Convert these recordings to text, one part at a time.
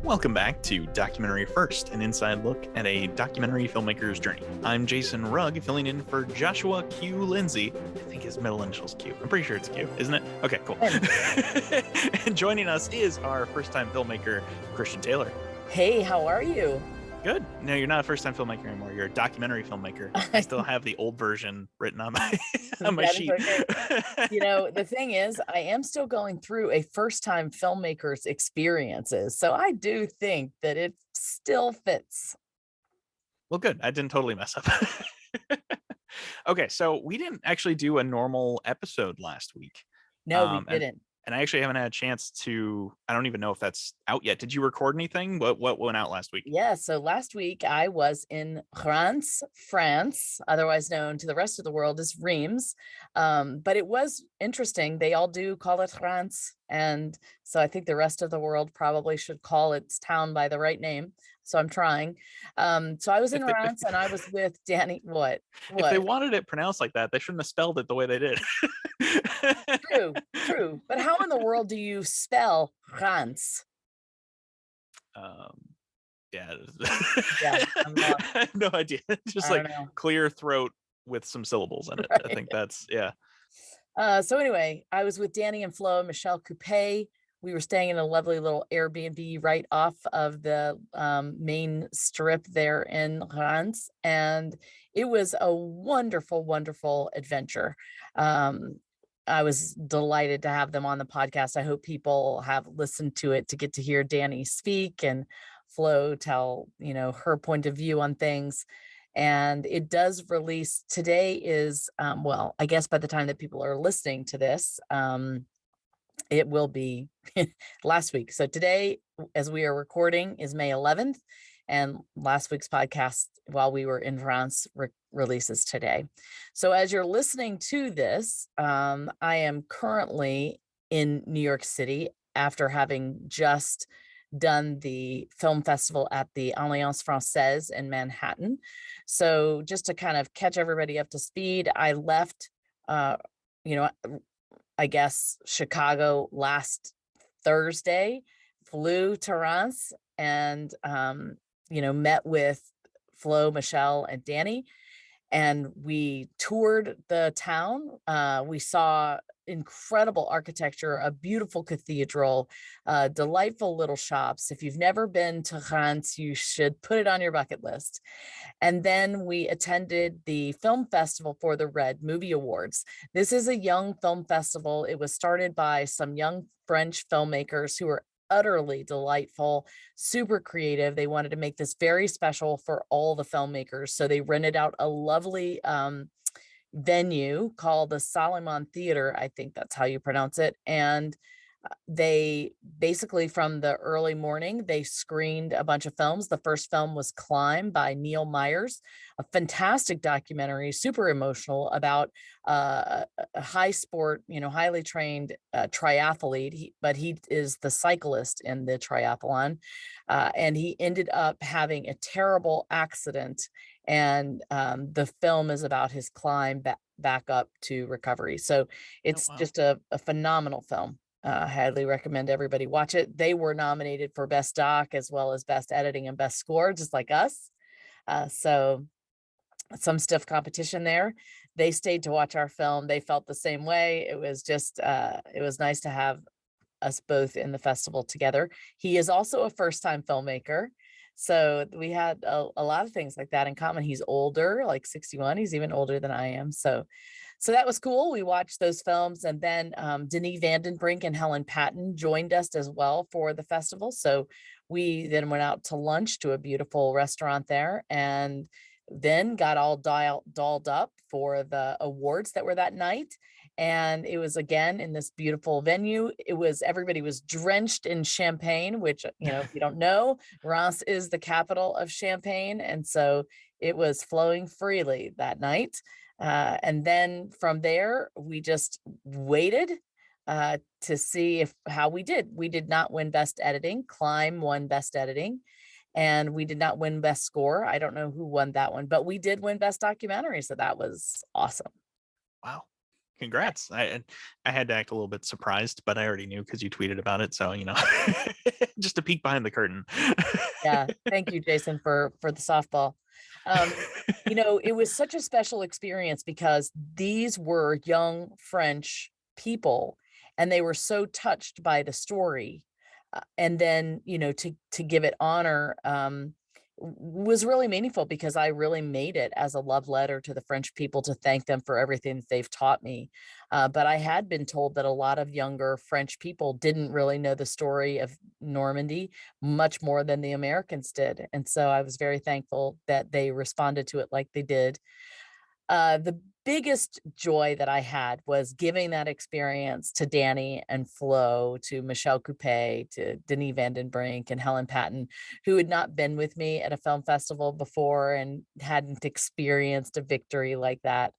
Welcome back to Documentary First, an inside look at a documentary filmmaker's journey. I'm Jason Rugg, filling in for Joshua Q. Lindsay. I think his middle initial's Q. I'm pretty sure it's Q, isn't it? Okay, cool. And joining us is our first-time filmmaker, Christian Taylor. Hey, how are you? Good. No, you're not a first-time filmmaker anymore. You're a documentary filmmaker. I still have the old version written on my sheet. Okay. You know, the thing is, I am still going through a first-time filmmaker's experiences, so I do think that it still fits. Well, good. I didn't totally mess up. Okay, so we didn't actually do a normal episode last week. No, we didn't. And I actually haven't had a chance to, I don't even know if that's out yet. Did you record anything? What went out last week? Yeah, so last week I was in Reims, France, otherwise known to the rest of the world as Reims. But it was interesting. They all do call it Reims. And so I think the rest of the world probably should call its town by the right name. So I'm trying. So I was in Reims and I was with Danny. What? If they wanted it pronounced like that, they shouldn't have spelled it the way they did. True. But how in the world do you spell Reims? Yeah, I'm not, I have no idea. Just like clear throat with some syllables in it. Right. I think that's, yeah. So anyway, I was with Danny and Flo and Michelle Coupé. We were staying in a lovely little Airbnb right off of the main strip there in Reims. And it was a wonderful, wonderful adventure. I was delighted to have them on the podcast. I hope people have listened to it to get to hear Danny speak and Flo tell, her point of view on things. And it does release today is, well, I guess by the time that people are listening to this, it will be last week. So today, as we are recording, is May 11th. And last week's podcast, while we were in France, releases today. So as you're listening to this, I am currently in New York City after having just done the film festival at the Alliance Française in Manhattan. So just to kind of catch everybody up to speed, I left, I guess, Chicago last Thursday, flew to Reims and, met with Flo, Michelle, and Danny, and we toured the town. We saw incredible architecture, a beautiful cathedral, delightful little shops. If you've never been to Reims, you should put it on your bucket list. And then we attended the film festival for the Red Movie Awards. This is a young film festival. It was started by some young French filmmakers who were utterly delightful, super creative. They wanted to make this very special for all the filmmakers. So they rented out a lovely venue called the Solomon Theater. I think that's how you pronounce it. And they basically, from the early morning, they screened a bunch of films. The first film was Climb by Neil Myers, a fantastic documentary, super emotional, about a high sport, highly trained triathlete, but he is the cyclist in the triathlon. And he ended up having a terrible accident. And the film is about his climb back up to recovery. So it's just a phenomenal film. Highly recommend everybody watch it. They were nominated for Best Doc as well as Best Editing and Best Score, just like us. So some stiff competition there. They stayed to watch our film. They felt the same way. It was just, it was nice to have us both in the festival together. He is also a first-time filmmaker. So we had a lot of things like that in common. He's older, like 61. He's even older than I am. So that was cool. We watched those films, and then Denis Vandenbrink and Helen Patton joined us as well for the festival. So we then went out to lunch to a beautiful restaurant there, and then got all dolled up for the awards that were that night. And it was again in this beautiful venue. Everybody was drenched in champagne, which, if you don't know, Reims is the capital of Champagne. And so it was flowing freely that night. And then from there, we just waited to see how we did. We did not win Best Editing. Climb won Best Editing. And we did not win Best Score. I don't know who won that one, but we did win Best Documentary. So that was awesome. Wow. Congrats. I had to act a little bit surprised, but I already knew because you tweeted about it. So, just a peek behind the curtain. Yeah, thank you, Jason, for the softball. It was such a special experience because these were young French people, and they were so touched by the story. And then, to give it honor, was really meaningful because I really made it as a love letter to the French people to thank them for everything that they've taught me. But I had been told that a lot of younger French people didn't really know the story of Normandy much more than the Americans did. And so I was very thankful that they responded to it like they did. The biggest joy that I had was giving that experience to Danny and Flo, to Michelle Coupé, to Denis Vandenbrink and Helen Patton, who had not been with me at a film festival before and hadn't experienced a victory like that.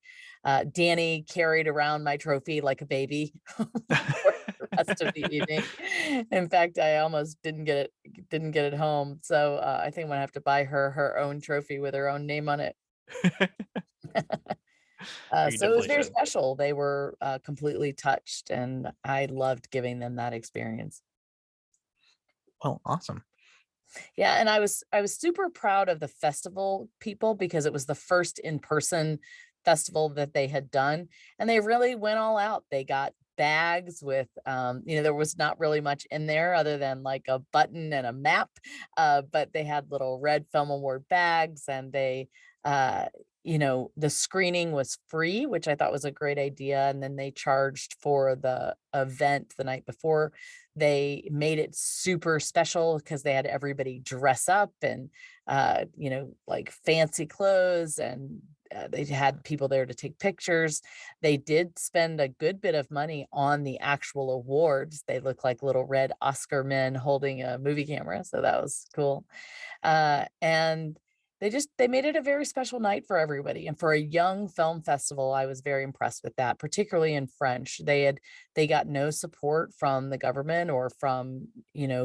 Danny carried around my trophy like a baby for the rest of the evening. In fact, I almost didn't get it home. So I think I'm gonna have to buy her own trophy with her own name on it. You So it was definitely very should. special. They were completely touched, and I loved giving them that experience. Well, awesome. Yeah, and I was super proud of the festival people because it was the first in-person festival that they had done, and they really went all out. They got bags with, there was not really much in there other than like a button and a map, but they had little red film award bags, and uh, the screening was free, which I thought was a great idea, and then they charged for the event the night before. They made it super special because they had everybody dress up and, like fancy clothes, and they had people there to take pictures. They did spend a good bit of money on the actual awards. They look like little red Oscar men holding a movie camera, so that was cool. And they made it a very special night for everybody. And for a young film festival, I was very impressed with that, particularly in French. They got no support from the government or from,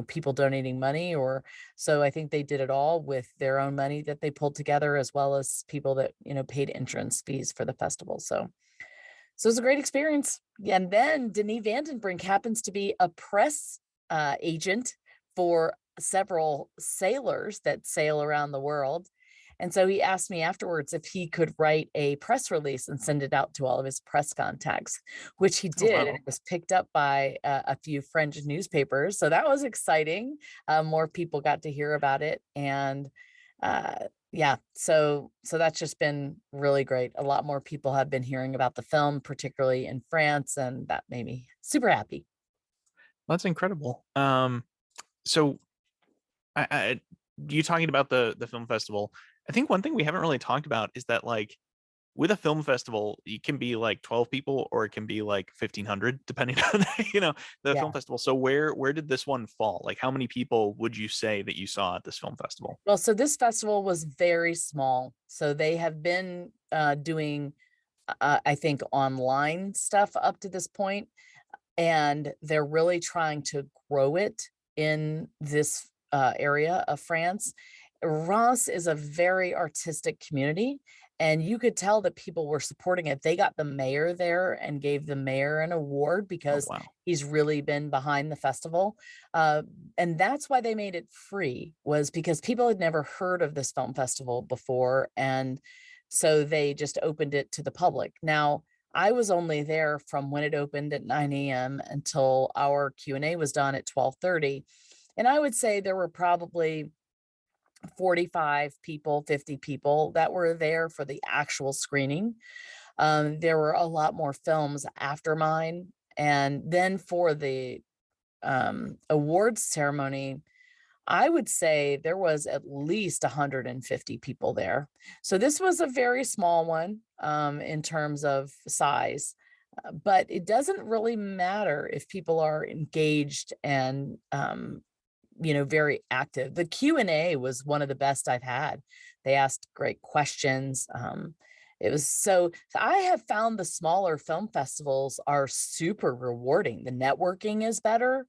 people donating money, or so I think they did it all with their own money that they pulled together, as well as people that, paid entrance fees for the festival. So it was a great experience. Yeah, and then Denis Vandenbrink happens to be a press agent for several sailors that sail around the world. And so he asked me afterwards if he could write a press release and send it out to all of his press contacts, which he Oh, did. And wow. it was picked up by a few French newspapers. So that was exciting. More people got to hear about it. And yeah, so that's just been really great. A lot more people have been hearing about the film, particularly in France, and that made me super happy. That's incredible. So you talking about the film festival, I think one thing we haven't really talked about is that, like, with a film festival, it can be like 12 people or it can be like 1,500, depending on the Yeah. film festival. So where did this one fall? Like, how many people would you say that you saw at this film festival? Well, so this festival was very small. So they have been doing, I think, online stuff up to this point, and they're really trying to grow it in this area of France. Reims is a very artistic community, and you could tell that people were supporting it. They got the mayor there and gave the mayor an award Oh, because wow. he's really been behind the festival. Uh, and that's why they made it free, was because people had never heard of this film festival before. And so they just opened it to the public. Now, I was only there from when it opened at 9 a.m. until our Q&A was done at 12:30. And I would say there were probably 45 people, 50 people that were there for the actual screening. There were a lot more films after mine. And then for the awards ceremony, I would say there was at least 150 people there. So this was a very small one in terms of size. But it doesn't really matter if people are engaged and very active. The Q&A was one of the best I've had. They asked great questions. It was so I have found the smaller film festivals are super rewarding. The networking is better.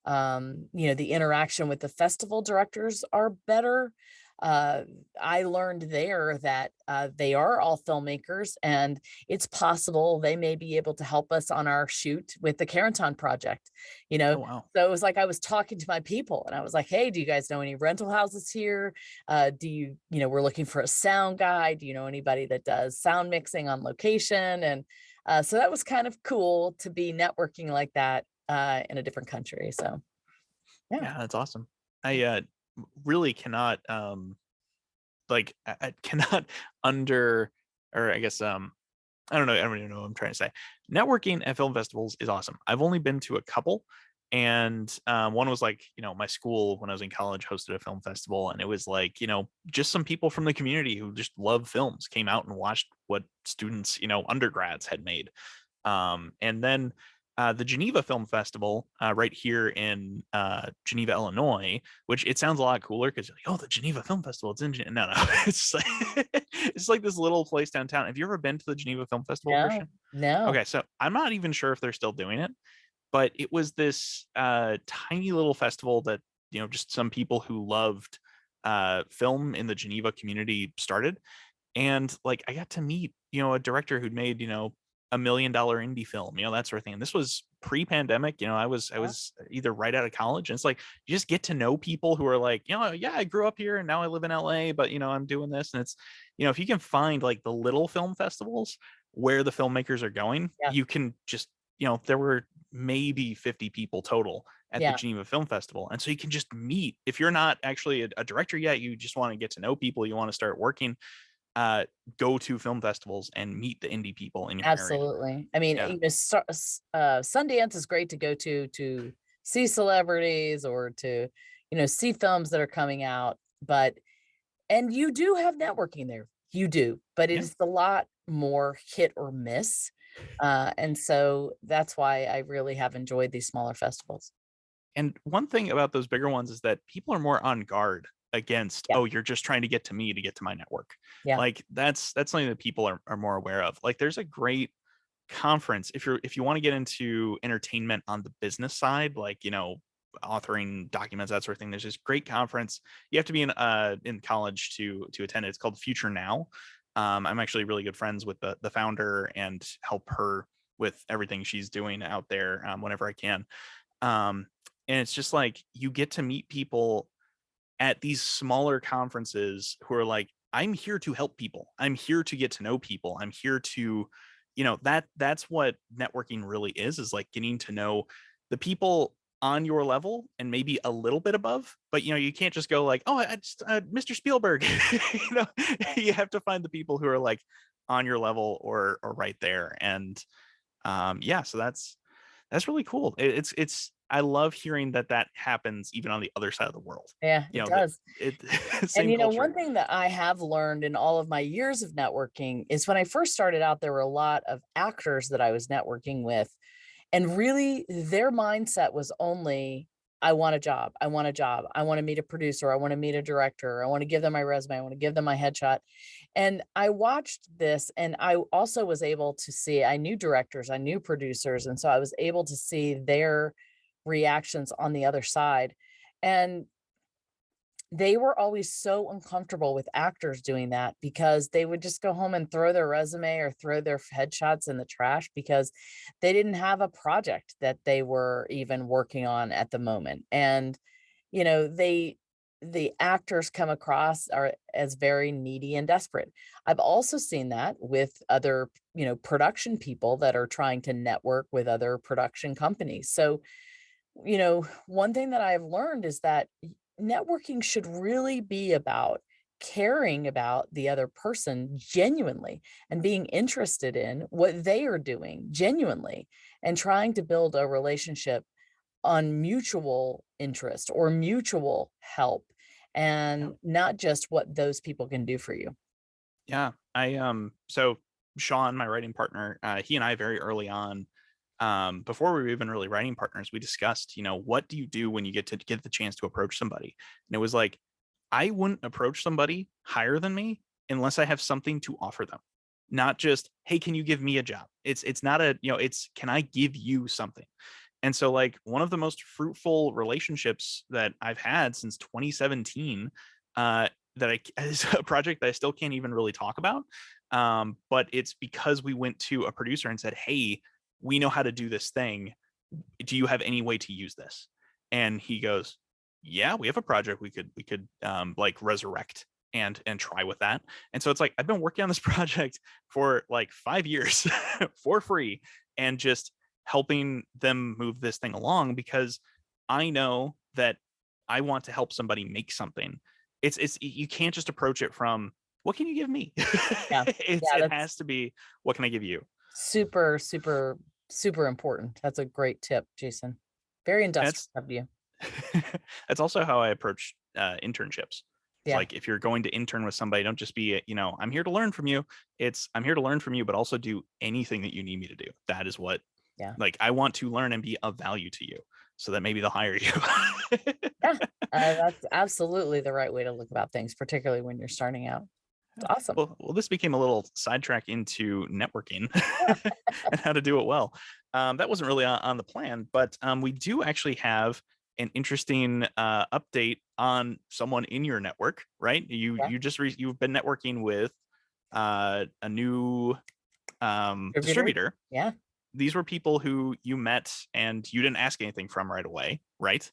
The interaction with the festival directors are better. uh, I learned there that they are all filmmakers, and it's possible they may be able to help us on our shoot with the Carenton project. You know, Oh wow. so it was like I was talking to my people, and I was like, "Hey, do you guys know any rental houses here? Do you, we're looking for a sound guy. Do you know anybody that does sound mixing on location?" And so that was kind of cool to be networking like that in a different country. So yeah. Yeah, that's awesome. I really cannot like I cannot under or I guess I don't even know what I'm trying to say. Networking at film festivals is awesome. I've only been to a couple, and one was like, my school when I was in college hosted a film festival, and it was like, just some people from the community who just love films came out and watched what students, undergrads had made. And then the Geneva Film Festival right here in Geneva, Illinois, which it sounds a lot cooler because you're like, oh, the Geneva Film Festival, it's in No, no, it's like it's like this little place downtown. Have you ever been to the Geneva Film Festival, No, Christian? no. Okay, so I'm not even sure if they're still doing it, but it was this tiny little festival that just some people who loved film in the Geneva community started, and like I got to meet a director who'd made $1 million indie film, that sort of thing. And this was pre-pandemic. I Yeah. was either right out of college, and it's like you just get to know people who are like, yeah, I grew up here and now I live in LA, but I'm doing this. And it's if you can find like the little film festivals where the filmmakers are going, Yeah. you can just there were maybe 50 people total at the Yeah. Geneva Film Festival. And so you can just meet. If you're not actually a director yet, you just want to get to know people, you want to start working, go to film festivals and meet the indie people in your area. Absolutely. I mean, Yeah. Sundance is great to go to see celebrities or to, see films that are coming out, but and you do have networking there. You do, but it Yeah. is a lot more hit or miss. And so that's why I really have enjoyed these smaller festivals. And one thing about those bigger ones is that people are more on guard against, Yeah. oh, you're just trying to get to me to get to my network. Yeah. Like that's something that people are more aware of. Like there's a great conference if you want to get into entertainment on the business side, like authoring documents, that sort of thing. There's this great conference. You have to be in college to attend it. It's called Future Now. I'm actually really good friends with the founder and help her with everything she's doing out there whenever I can. Um, and it's just like you get to meet people at these smaller conferences who are like, I'm here to help people. I'm here to get to know people. I'm here to, that's what networking really is like getting to know the people on your level and maybe a little bit above, but you can't just go like, oh, I just Mr. Spielberg. You have to find the people who are like on your level or right there. And yeah, so that's really cool. It's I love hearing that happens even on the other side of the world. Yeah, it That does. it And same culture. one thing that I have learned in all of my years of networking is when I first started out, there were a lot of actors that I was networking with. And really, their mindset was only, I want a job. I want a job. I want to meet a producer. I want to meet a director. I want to give them my resume. I want to give them my headshot. And I watched this, and I also was able to see, I knew directors, I knew producers. And so I was able to see their reactions on the other side. And they were always so uncomfortable with actors doing that because they would just go home and throw their resume or throw their headshots in the trash because they didn't have a project that they were even working on at the moment. And, the actors come across are as very needy and desperate. I've also seen that with other, production people that are trying to network with other production companies. So, one thing that I've learned is that networking should really be about caring about the other person genuinely and being interested in what they are doing genuinely and trying to build a relationship on mutual interest or mutual help Yeah. and not just what those people can do for you. Yeah. I so Sean, my writing partner, he and I very early on, before we were even really writing partners, we discussed, what do you do when you get the chance to approach somebody? And it was like, I wouldn't approach somebody higher than me unless I have something to offer them. Not just, hey, can you give me a job? It's not a, it's can I give you something? And so like one of the most fruitful relationships that I've had since 2017 is a project that I still can't even really talk about. But it's because we went to a producer and said, hey, we know how to do this thing. Do you have any way to use this? And he goes, yeah, we have a project we could like resurrect and try with that. And so it's like I've been working on this project for like 5 years for free and just helping them move this thing along because I know that I want to help somebody make something. It's you can't just approach it from what can you give me? Yeah. It That's has to be what can I give you? super, super, super important. That's a great tip, Jason. Very industrious That's of you. that's also how I approach internships. It's Yeah. like if you're going to intern with somebody, don't just be, I'm here to learn from you. I'm here to learn from you, but also do anything that you need me to do. That is what, Yeah. like, I want to learn and be of value to you so that maybe they'll hire you. Yeah. That's absolutely the right way to look about things, particularly when you're starting out. It's awesome. Well, this became a little sidetrack into networking and how to do it well. That wasn't really on the plan, but we do actually have an interesting update on someone in your network, right? Yeah. You've been networking with a new distributor. Yeah. These were people who you met and you didn't ask anything from right away, right?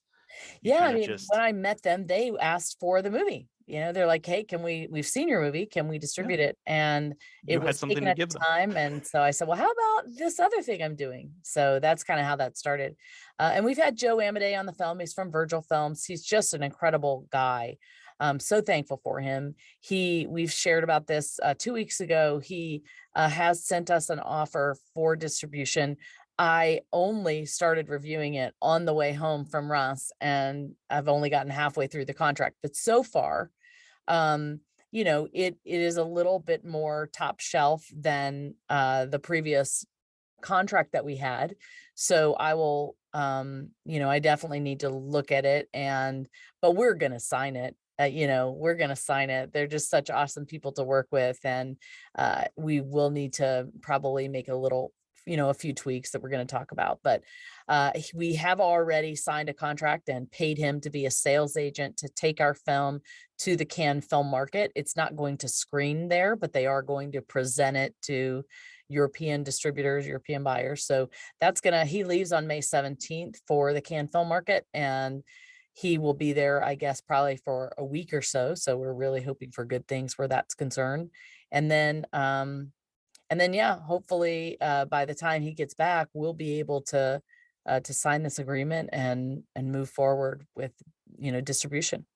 You Yeah. I kind of mean, when just, I met them, they asked for the movie. They're like, hey, we've seen your movie. Can we yeah, distribute it? And you it had was something taken to at give the them. time. And so I said, well, how about this other thing I'm doing? So that's kind of how that started. And we've had Joe Amadei on the film. He's from Virgil Films. He's just an incredible guy. So thankful for him. We've shared about this 2 weeks ago. He has sent us an offer for distribution. I only started reviewing it on the way home from Reims, and I've only gotten halfway through the contract. But so far, it is a little bit more top shelf than the previous contract that we had. So I will, I definitely need to look at it, but we're going to sign it. We're going to sign it. They're just such awesome people to work with. And we will need to probably make a few tweaks that we're going to talk about. But we have already signed a contract and paid him to be a sales agent to take our film to the Cannes film market. It's not going to screen there, but they are going to present it to European distributors, European buyers. So he leaves on May 17th for the Cannes film market, and he will be there, I guess, probably for a week or so. So we're really hoping for good things where that's concerned. And then, yeah, hopefully by the time he gets back, we'll be able to sign this agreement and move forward with, distribution.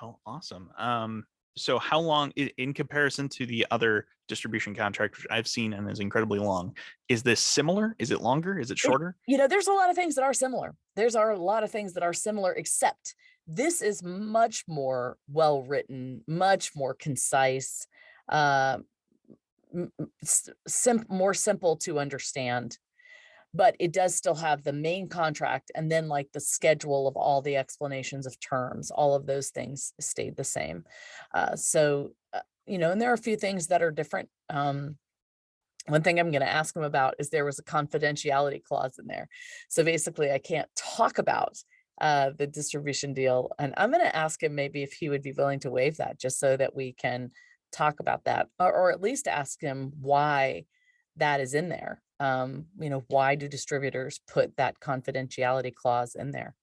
Well, awesome. So how long, in comparison to the other distribution contract, which I've seen and is incredibly long, is this similar? Is it longer? Is it shorter? There's a lot of things that are similar. There's a lot of things that are similar, except this is much more well-written, much more concise, uh, more simple to understand. But it does still have the main contract, and then like the schedule of all the explanations of terms, all of those things stayed the same. And there are a few things that are different. One thing I'm going to ask him about is there was a confidentiality clause in there. So basically I can't talk about the distribution deal. And I'm going to ask him maybe if he would be willing to waive that, just so that we can talk about that, or at least ask him why that is in there. Why do distributors put that confidentiality clause in there?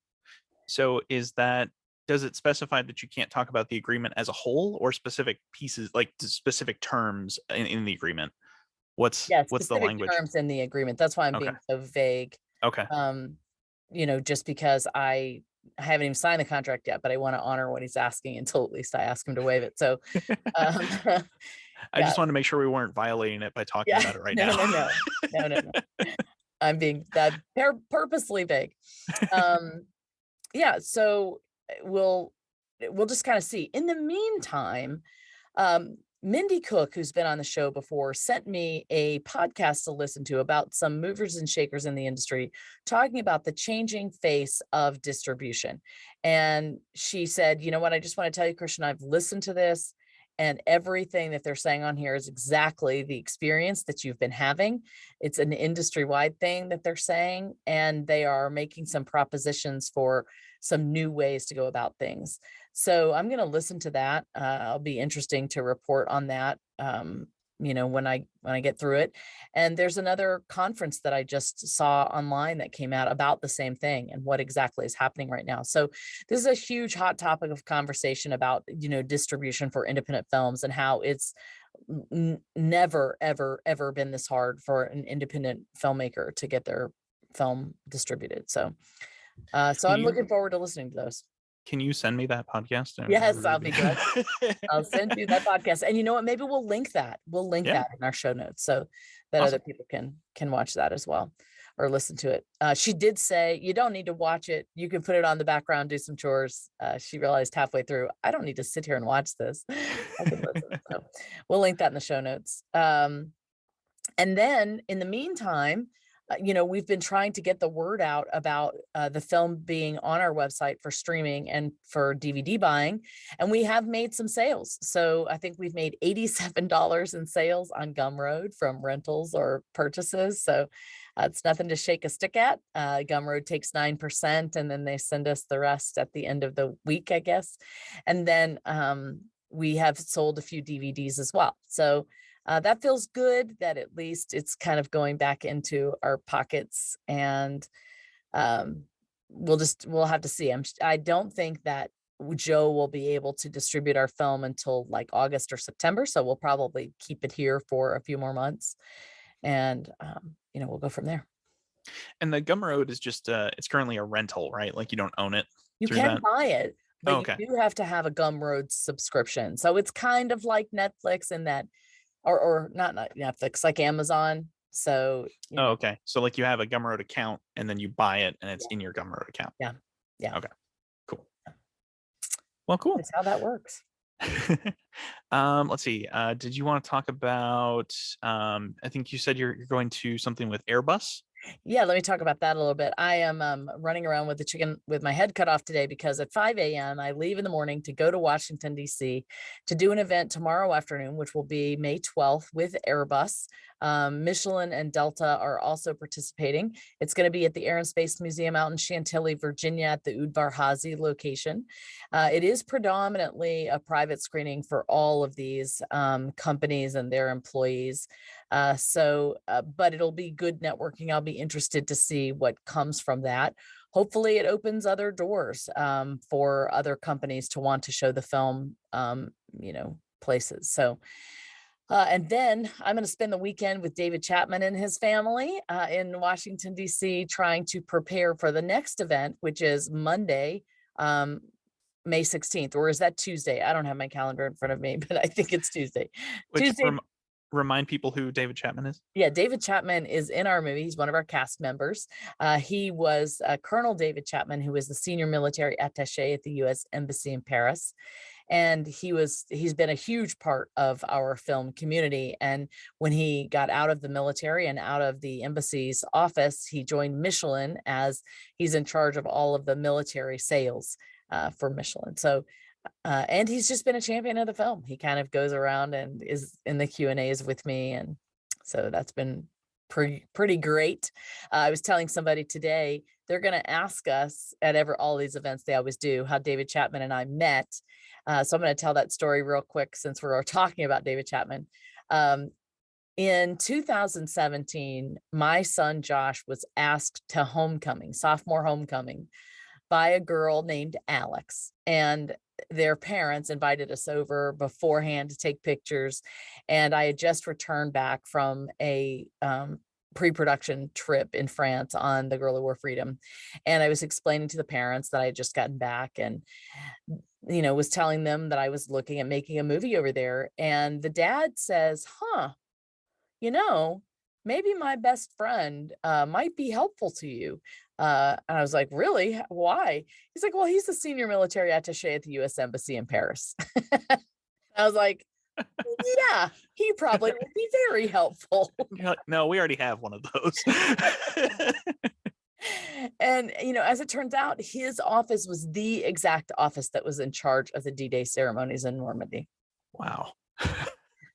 So does it specify that you can't talk about the agreement as a whole or specific pieces, like specific terms in the agreement? What's the Specific language? terms in the agreement. That's why I'm Okay. being so vague. Okay. Just because I haven't even signed the contract yet, but I want to honor what he's asking until at least I ask him to waive it. So, I just wanted to make sure we weren't violating it by talking about it right now. No. I'm being that purposely vague. So we'll just kind of see. In the meantime, Mindy Cook, who's been on the show before, sent me a podcast to listen to about some movers and shakers in the industry, talking about the changing face of distribution. And she said, you know what, I just want to tell you, Christian, I've listened to this, and everything that they're saying on here is exactly the experience that you've been having. It's an industry-wide thing that they're saying, and they are making some propositions for some new ways to go about things. So I'm going to listen to that. It'll be interesting to report on that. When I get through it. And there's another conference that I just saw online that came out about the same thing and what exactly is happening right now. So this is a huge hot topic of conversation about, distribution for independent films and how it's never, ever, ever been this hard for an independent filmmaker to get their film distributed. So I'm looking forward to listening to those. Can you send me that podcast? Yes, I'll be glad. I'll send you that podcast. And you know what? Maybe we'll link that. We'll link Yeah. that in our show notes so that Awesome. other people can watch that as well or listen to it. She did say you don't need to watch it. You can put it on the background, do some chores. She realized halfway through, I don't need to sit here and watch this. I can listen. So we'll link that in the show notes. And then in the meantime, we've been trying to get the word out about the film being on our website for streaming and for DVD buying. And we have made some sales. So I think we've made $87 in sales on Gumroad from rentals or purchases. So it's nothing to shake a stick at. Gumroad takes 9% and then they send us the rest at the end of the week, I guess. And then we have sold a few DVDs as well. So that feels good that at least it's kind of going back into our pockets, and we'll have to see. I don't think that Joe will be able to distribute our film until like August or September. So we'll probably keep it here for a few more months and, we'll go from there. And the Gumroad is just, it's currently a rental, right? Like you don't own it. You can buy it, but okay. You do have to have a Gumroad subscription. So it's kind of like Netflix in that, or not Netflix, like Amazon. So okay. So like you have a Gumroad account and then you buy it and it's in your Gumroad account. Yeah. Okay. Cool. Well, cool. That's how that works. Let's see. Did you want to talk about? I think you said you're going to something with Airbus. Yeah, let me talk about that a little bit. I am running around with the chicken with my head cut off today because at 5 a.m. I leave in the morning to go to Washington, D.C. to do an event tomorrow afternoon, which will be May 12th with Airbus. Michelin and Delta are also participating. It's going to be at the Air and Space Museum out in Chantilly, Virginia at the Udvar-Hazy location. It is predominantly a private screening for all of these companies and their employees. But it'll be good networking. I'll be interested to see what comes from that. Hopefully it opens other doors for other companies to want to show the film, places. So, and then I'm going to spend the weekend with David Chapman and his family in Washington, D.C., trying to prepare for the next event, which is Monday, May 16th, or is that Tuesday? I don't have my calendar in front of me, but I think it's Tuesday. Tuesday. Remind people who David Chapman is. Yeah, David Chapman is in our movie. He's one of our cast members. He was Colonel David Chapman, who was the senior military attaché at the U.S. Embassy in Paris. And he's been a huge part of our film community. And when he got out of the military and out of the embassy's office, he joined Michelin as he's in charge of all of the military sales for Michelin. So and he's just been a champion of the film. He kind of goes around and is in the Q&As with me. And so that's been pretty great. I was telling somebody today, they're going to ask us at all these events, they always do, how David Chapman and I met. So I'm going to tell that story real quick since we're talking about David Chapman. In 2017, my son Josh was asked to sophomore homecoming, by a girl named Alex. And their parents invited us over beforehand to take pictures. And I had just returned back from a pre-production trip in France on The Girl Who Wore Freedom. And I was explaining to the parents that I had just gotten back and, was telling them that I was looking at making a movie over there. And the dad says, maybe my best friend might be helpful to you. And I was like, really? Why? He's like, well, he's the senior military attaché at the U.S. Embassy in Paris. I was like, yeah, he probably would be very helpful. No, we already have one of those. And, as it turns out, his office was the exact office that was in charge of the D-Day ceremonies in Normandy. Wow.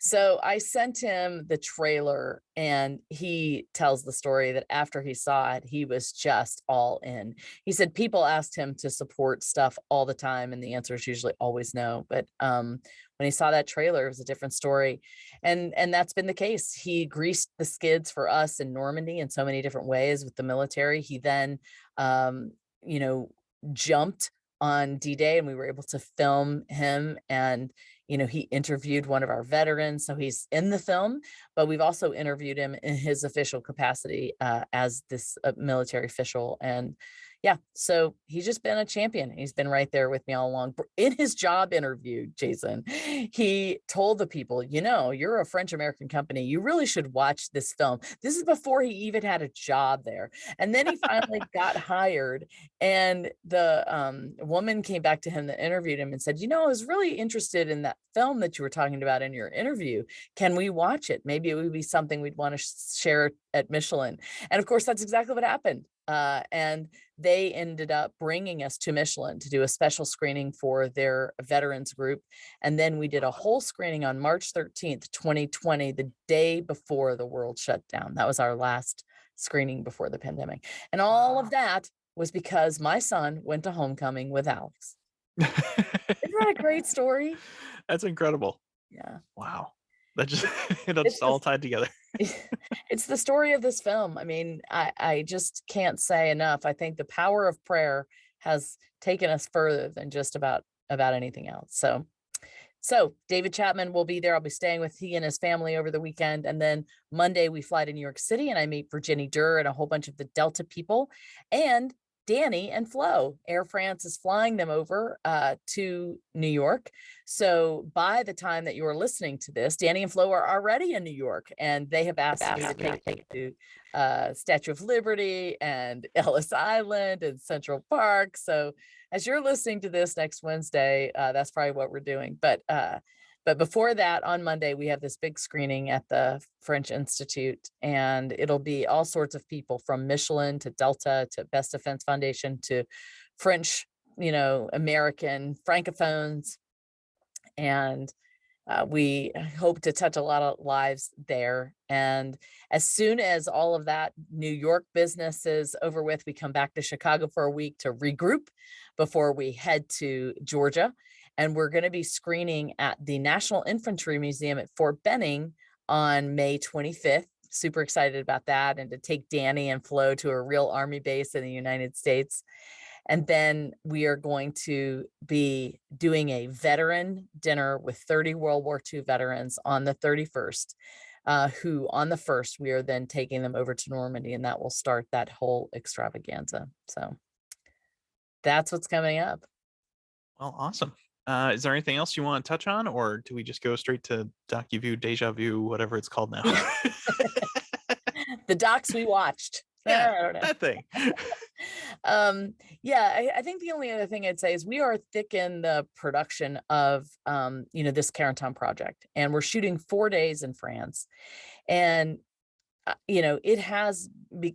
So I sent him the trailer, and he tells the story that after he saw it, he was just all in. He said people asked him to support stuff all the time, and the answer is usually always no. But when he saw that trailer, it was a different story, and that's been the case. He greased the skids for us in Normandy in so many different ways with the military. He then, you know, jumped on D-Day, and we were able to film him, and he interviewed one of our veterans, so he's in the film, but we've also interviewed him in his official capacity as this military official. And yeah, so he's just been a champion. He's been right there with me all along. In his job interview, Jason, he told the people, you're a French American company. You really should watch this film. This is before he even had a job there. And then he finally got hired, and the woman came back to him that interviewed him and said, I was really interested in that film that you were talking about in your interview. Can we watch it? Maybe it would be something we'd want to share at Michelin. And of course, that's exactly what happened. And they ended up bringing us to Michelin to do a special screening for their veterans group. And then we did a whole screening on March 13th, 2020, the day before the world shut down. That was our last screening before the pandemic. And all of that was because my son went to homecoming with Alex. Isn't that a great story? That's incredible. Yeah. Wow. That just it's all tied together. It's the story of this film. I mean, I just can't say enough. I think the power of prayer has taken us further than just about anything else. So David Chapman will be there. I'll be staying with he and his family over the weekend. And then Monday we fly to New York City, and I meet Virginie Durr and a whole bunch of the Delta people. And Danny and Flo, Air France is flying them over to New York. So by the time that you are listening to this, Danny and Flo are already in New York, and they have asked me to take you to Statue of Liberty and Ellis Island and Central Park. So as you're listening to this next Wednesday, that's probably what we're doing. But before that, on Monday, we have this big screening at the French Institute, and it'll be all sorts of people from Michelin to Delta to Best Defense Foundation to French, American Francophones. And we hope to touch a lot of lives there. And as soon as all of that New York business is over with, we come back to Chicago for a week to regroup before we head to Georgia. And we're going to be screening at the National Infantry Museum at Fort Benning on May 25th. Super excited about that, and to take Danny and Flo to a real Army base in the United States. And then we are going to be doing a veteran dinner with 30 World War II veterans on the 31st, who on the 1st, we are then taking them over to Normandy, and that will start that whole extravaganza. So that's what's coming up. Well, awesome. Is there anything else you want to touch on, or do we just go straight to DocuView, Deja View, whatever it's called now? The docs we watched. Yeah, that thing. I think the only other thing I'd say is we are thick in the production of this Carentan project, and we're shooting 4 days in France. And it has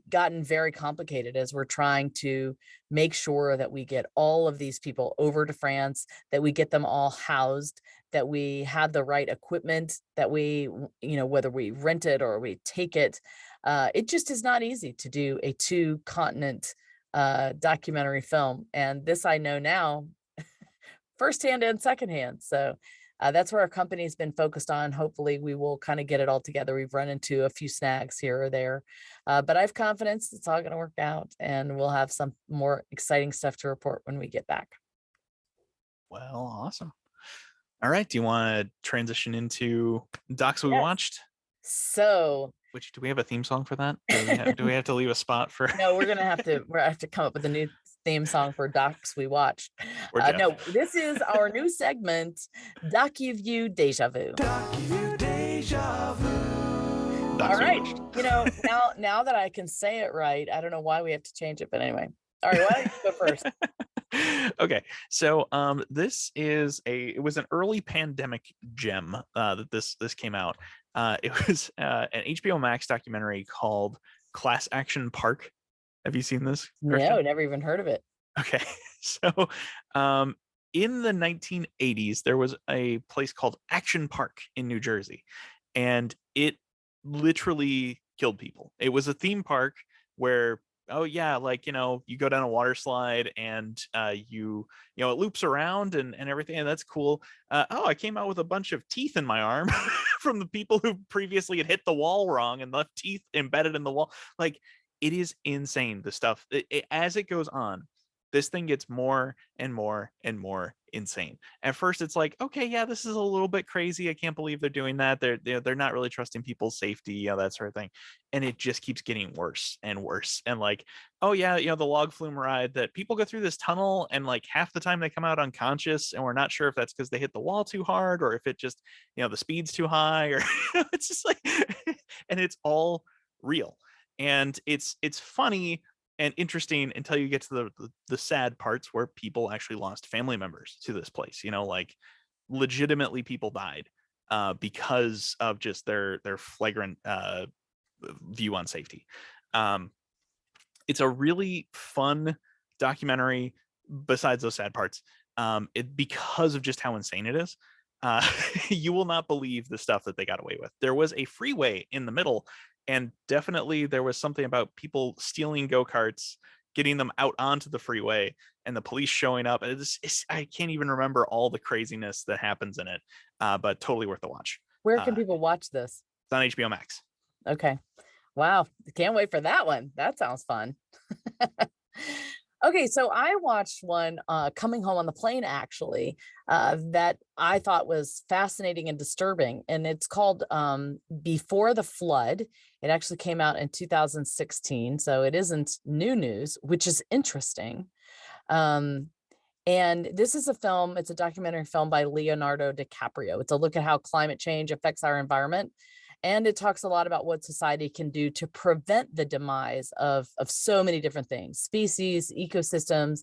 gotten very complicated as we're trying to make sure that we get all of these people over to France, that we get them all housed, that we have the right equipment, that we, whether we rent it or we take it. It just is not easy to do a 2-continent documentary film. And this I know now firsthand and secondhand. So that's where our company's been focused on. Hopefully we will kind of get it all together. We've run into a few snags here or there, but I have confidence it's all going to work out, and we'll have some more exciting stuff to report when we get back. Well, awesome. All right. Do you want to transition into docs we watched? So, do we have a theme song for that? Do we have to leave a spot for? No, we're gonna have to come up with a new theme song for docs we watched. No, this is our new segment, Ducky View, Deja Vu. Ducky View, Deja Vu. All right. Now that I can say it right, I don't know why we have to change it, but anyway. All right, why don't you go first? Okay, so it was an early pandemic gem that this came out. It was an HBO Max documentary called Class Action Park. Have you seen this, Christian? No, never even heard of it. Okay, so in the 1980s, there was a place called Action Park in New Jersey, and it literally killed people. It was a theme park where, oh yeah, like, you go down a water slide and it loops around and everything, and that's cool. Oh, I came out with a bunch of teeth in my arm from the people who previously had hit the wall wrong and left teeth embedded in the wall. Like, it is insane, the stuff. As it goes on, this thing gets more and more and more insane. At first, it's like, okay, yeah, this is a little bit crazy. I can't believe they're doing that. They're not really trusting people's safety, that sort of thing. And it just keeps getting worse and worse. And like, oh yeah, the log flume ride that people go through this tunnel, and like half the time they come out unconscious, and we're not sure if that's because they hit the wall too hard or if it just, the speed's too high, or it's just like, and it's all real. And it's funny and interesting until you get to the sad parts where people actually lost family members to this place. Like, legitimately people died because of just their flagrant view on safety. It's a really fun documentary besides those sad parts, because of just how insane it is. You will not believe the stuff that they got away with. There was a freeway in the middle, and definitely there was something about people stealing go-karts, getting them out onto the freeway, and the police showing up. I can't even remember all the craziness that happens in it, but totally worth the watch. Where can people watch this? It's on HBO Max. Okay. Wow. Can't wait for that one. That sounds fun. Okay, so I watched one coming home on the plane, actually, that I thought was fascinating and disturbing. And it's called Before the Flood. It actually came out in 2016. So it isn't new news, which is interesting. And this is a film, it's a documentary film by Leonardo DiCaprio. It's a look at how climate change affects our environment. And it talks a lot about what society can do to prevent the demise of so many different things: species, ecosystems,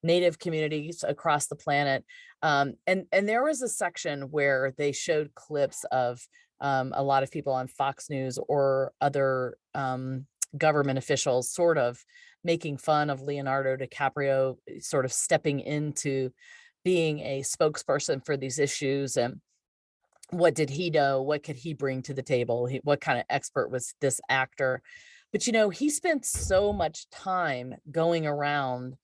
native communities across the planet. And there was a section where they showed clips of a lot of people on Fox News or other government officials sort of making fun of Leonardo DiCaprio, sort of stepping into being a spokesperson for these issues. And what did he know? What could he bring to the table? What kind of expert was this actor? But he spent so much time going around,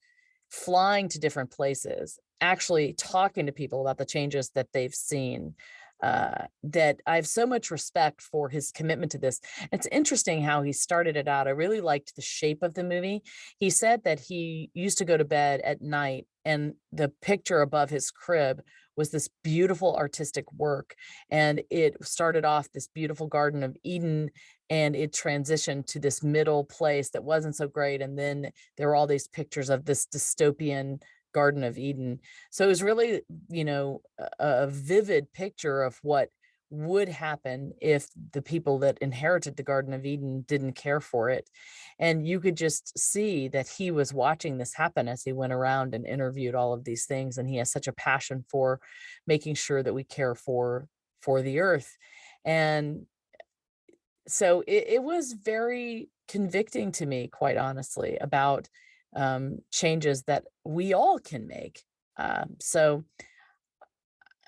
flying to different places, actually talking to people about the changes that they've seen, that I have so much respect for his commitment to this. It's interesting how he started it out. I really liked the shape of the movie. He said that he used to go to bed at night and the picture above his crib was this beautiful artistic work. And it started off this beautiful Garden of Eden, and it transitioned to this middle place that wasn't so great. And then there were all these pictures of this dystopian Garden of Eden. So it was really, a vivid picture of what would happen if the people that inherited the Garden of Eden didn't care for it. And you could just see that he was watching this happen as he went around and interviewed all of these things. And he has such a passion for making sure that we care for the earth. And so it was very convicting to me, quite honestly, about changes that we all can make. So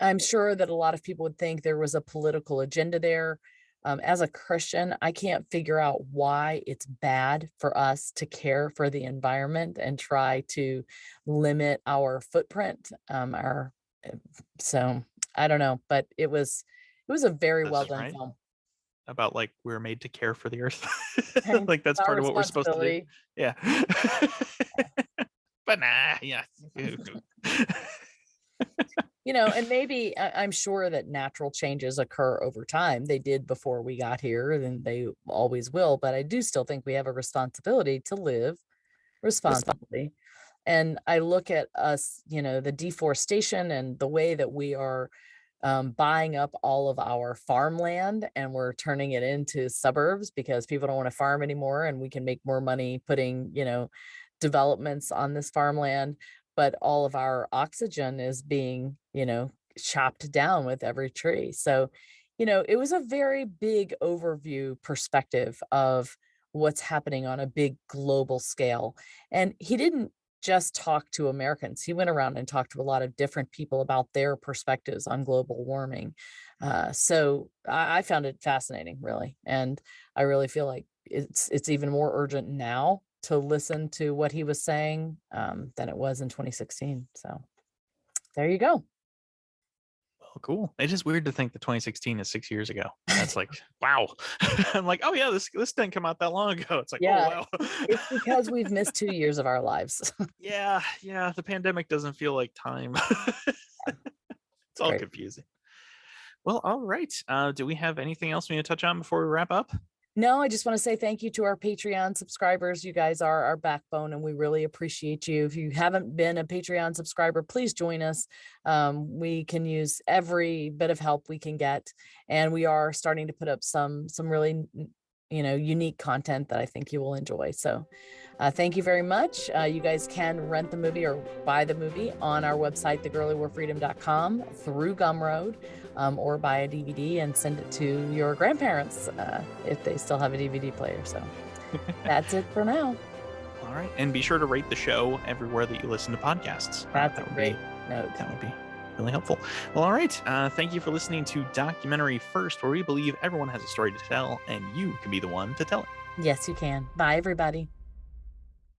I'm sure that a lot of people would think there was a political agenda there. As a Christian, I can't figure out why it's bad for us to care for the environment and try to limit our footprint. So I don't know, but it was a very well done Right? film. About like we're made to care for the earth. Okay. Like that's Our part of what we're supposed to do. responsibility. Yeah. But nah, yeah. And maybe I'm sure that natural changes occur over time. They did before we got here, and they always will. But I do still think we have a responsibility to live responsibly. And I look at us, the deforestation and the way that we are buying up all of our farmland, and we're turning it into suburbs because people don't want to farm anymore, and we can make more money putting, developments on this farmland. But all of our oxygen is being, chopped down with every tree. So, it was a very big overview perspective of what's happening on a big global scale. And he didn't just talk to Americans. He went around and talked to a lot of different people about their perspectives on global warming. So I found it fascinating, really. And I really feel like it's even more urgent now to listen to what he was saying than it was in 2016. So there you go. Well, cool. It's just weird to think that 2016 is 6 years ago. That's like, wow. I'm like, oh yeah, this didn't come out that long ago. It's like, Yeah, oh wow. it's because we've missed 2 years of our lives. Yeah. The pandemic doesn't feel like time. It's all Great. confusing. Well, all right. Do we have anything else we need to touch on before we wrap up? No, I just want to say thank you to our Patreon subscribers. You guys are our backbone, and we really appreciate you. If you haven't been a Patreon subscriber, please join us. We can use every bit of help we can get, and we are starting to put up some really unique content that I think you will enjoy. So thank you very much. You guys can rent the movie or buy the movie on our website, thegirlywarfreedom.com, through Gumroad, or buy a DVD and send it to your grandparents if they still have a DVD player. So that's it for now. All right. And be sure to rate the show everywhere that you listen to podcasts. That's a great note. That would be really helpful. Well, all right. Thank you for listening to Documentary First, where we believe everyone has a story to tell and you can be the one to tell it. Yes, you can. Bye, everybody.